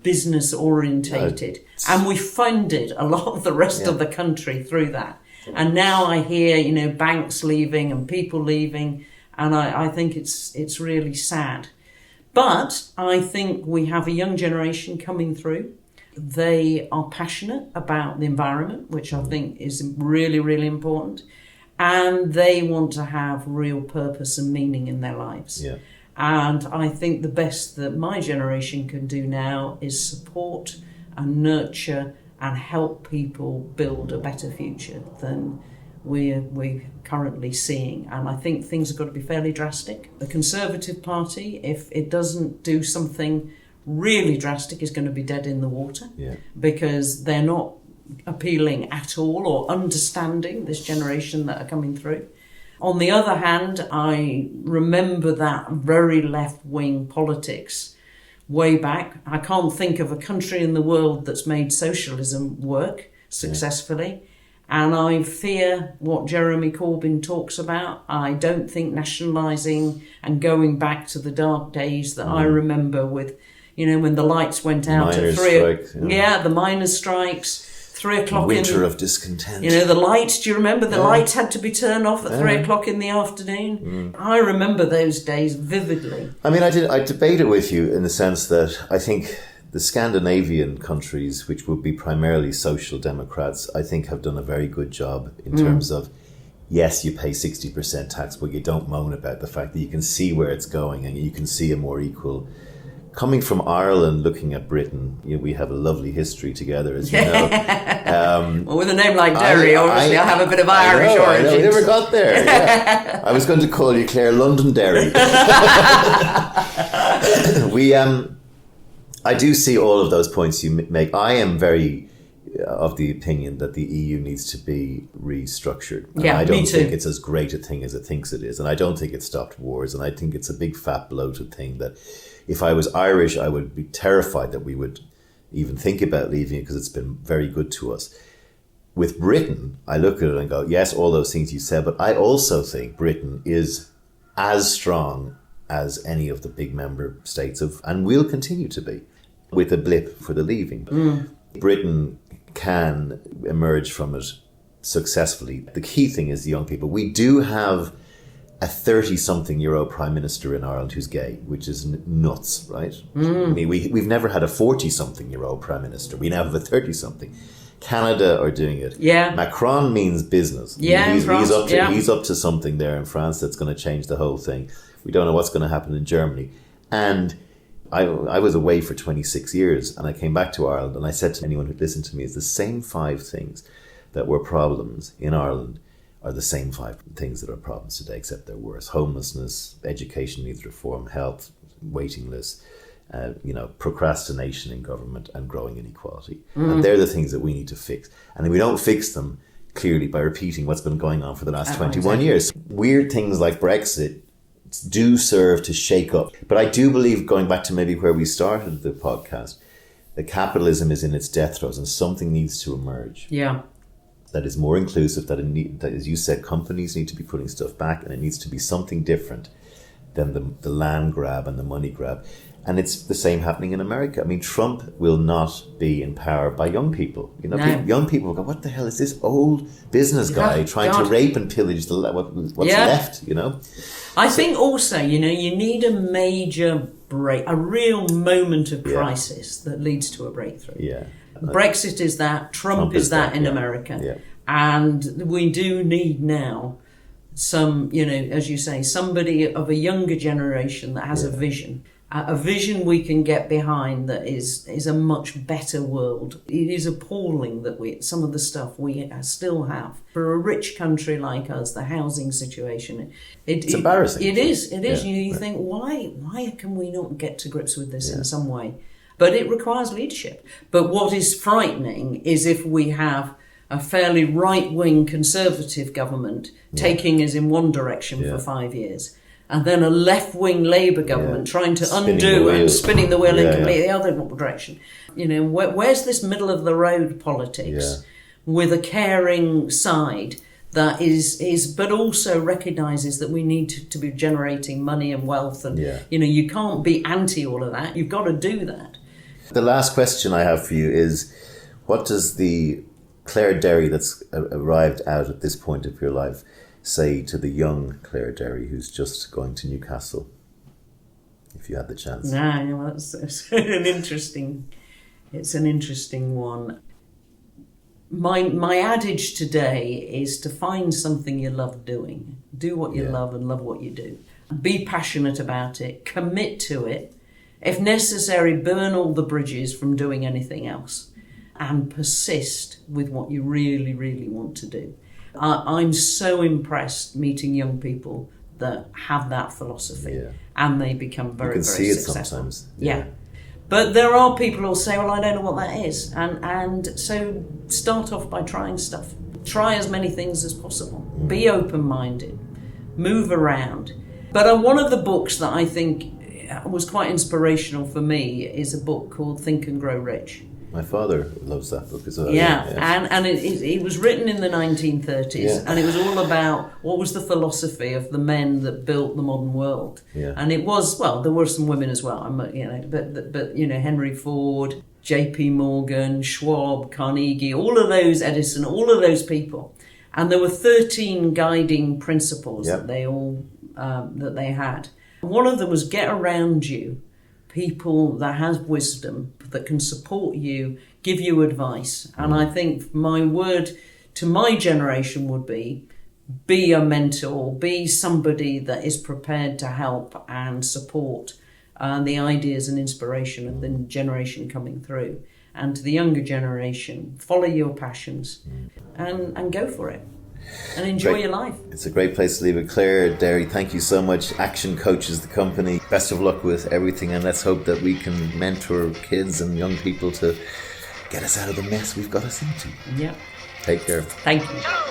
[SPEAKER 2] business-orientated. And we funded a lot of the rest of the country through that. And now I hear, banks leaving and people leaving. And I think it's really sad. But I think we have a young generation coming through. They are passionate about the environment, which I think is really, really important. And they want to have real purpose and meaning in their lives.
[SPEAKER 1] Yeah.
[SPEAKER 2] And I think the best that my generation can do now is support and nurture and help people build a better future than we're currently seeing. And I think things have got to be fairly drastic. The Conservative Party, if it doesn't do something really drastic, is going to be dead in the water, because they're not appealing at all or understanding this generation that are coming through. On the other hand, I remember that very left-wing politics way back. I can't think of a country in the world that's made socialism work successfully. And I fear what Jeremy Corbyn talks about. I don't think nationalising and going back to the dark days that I remember with, when the lights went out at 3 the miners' strikes, 3 o'clock
[SPEAKER 1] winter of discontent.
[SPEAKER 2] The lights, do you remember the lights had to be turned off at 3 o'clock in the afternoon? I remember those days vividly.
[SPEAKER 1] I mean, I debated with you in the sense that I think the Scandinavian countries, which would be primarily social democrats, I think have done a very good job in terms of, yes, you pay 60% tax, but you don't moan about the fact that you can see where it's going and you can see a more equal. Coming from Ireland, looking at Britain, we have a lovely history together, as you know.
[SPEAKER 2] Well, with a name like Derry, obviously, I have a bit of Irish origins.
[SPEAKER 1] I know, we never got there. Yeah. I was going to call you Claire London Derry. I do see all of those points you make. I am very of the opinion that the EU needs to be restructured. And I don't think it's as great a thing as it thinks it is. And I don't think it stopped wars. And I think it's a big, fat, bloated thing that if I was Irish, I would be terrified that we would even think about leaving it, because it's been very good to us. With Britain, I look at it and go, yes, all those things you said, but I also think Britain is as strong as any of the big member states of, and will continue to be, with a blip for the leaving. Britain can emerge from it successfully. The key thing is the young people. We do have a 30-something-year-old Prime Minister in Ireland who's gay, which is nuts, right? I mean, we've never had a 40-something-year-old Prime Minister. We now have a 30-something. Canada are doing it.
[SPEAKER 2] Yeah.
[SPEAKER 1] Macron means business.
[SPEAKER 2] Yeah,
[SPEAKER 1] he's up to something there in France that's going to change the whole thing. We don't know what's going to happen in Germany. And I was away for 26 years and I came back to Ireland and I said to anyone who listened to me, it's the same 5 things that were problems in Ireland are the same 5 things that are problems today, except they're worse. Homelessness, education needs reform, health, waiting lists, procrastination in government and growing inequality. And they're the things that we need to fix. And if we don't fix them clearly by repeating what's been going on for the last 21 years. Weird things like Brexit do serve to shake up. But I do believe, going back to maybe where we started the podcast, that capitalism is in its death throes and something needs to emerge.
[SPEAKER 2] Yeah.
[SPEAKER 1] That is more inclusive, that as you said, companies need to be putting stuff back and it needs to be something different than the land grab and the money grab. And it's the same happening in America. I mean, Trump will not be in power by young people. Young people will go, what the hell is this old business guy trying to rape and pillage what's left,
[SPEAKER 2] I think also, you need a major break, a real moment of crisis that leads to a breakthrough.
[SPEAKER 1] Yeah.
[SPEAKER 2] Brexit is that. Trump is that in America.
[SPEAKER 1] Yeah.
[SPEAKER 2] And we do need now some, as you say, somebody of a younger generation that has a vision we can get behind, that is a much better world. It is appalling that some of the stuff we still have. For a rich country like us, the housing situation,
[SPEAKER 1] it's embarrassing.
[SPEAKER 2] It is. You think, why can we not get to grips with this in some way? But it requires leadership. But what is frightening is if we have a fairly right-wing conservative government taking us in one direction for 5 years, and then a left-wing Labour government trying to undo and spinning the wheel in completely the other direction. Where's this middle-of-the-road politics with a caring side that is but also recognises that we need to be generating money and wealth, and you can't be anti all of that. You've got to do that.
[SPEAKER 1] The last question I have for you is, what does the Claire Derry that's arrived out at this point of your life say to the young Claire Derry who's just going to Newcastle, if you had the chance?
[SPEAKER 2] It's an interesting one. My adage today is to find something you love doing. Do what you love and love what you do. Be passionate about it. Commit to it. If necessary, burn all the bridges from doing anything else, and persist with what you really, really want to do. I'm so impressed meeting young people that have that philosophy, and they become very, very successful. You can see it sometimes. Yeah. But there are people who'll say, well, I don't know what that is. And so start off by trying stuff. Try as many things as possible. Be open-minded. Move around. But one of the books that I think was quite inspirational for me is a book called Think and Grow Rich.
[SPEAKER 1] My father loves that book as well.
[SPEAKER 2] And it was written in the 1930s, and it was all about what was the philosophy of the men that built the modern world. And it was, well, there were some women as well, but Henry Ford, J.P. Morgan, Schwab, Carnegie, all of those, Edison, all of those people. And there were 13 guiding principles that they all that they had. One of them was get around you people that has wisdom, that can support you, give you advice. And I think my word to my generation would be a mentor, be somebody that is prepared to help and support the ideas and inspiration of the generation coming through. And to the younger generation, follow your passions and go for it. And enjoy your life. It's a great place to leave it. Claire Derry, thank you so much. Action Coaches, the company. Best of luck with everything, and let's hope that we can mentor kids and young people to get us out of the mess we've got us into. Yeah. Take care. Thank you.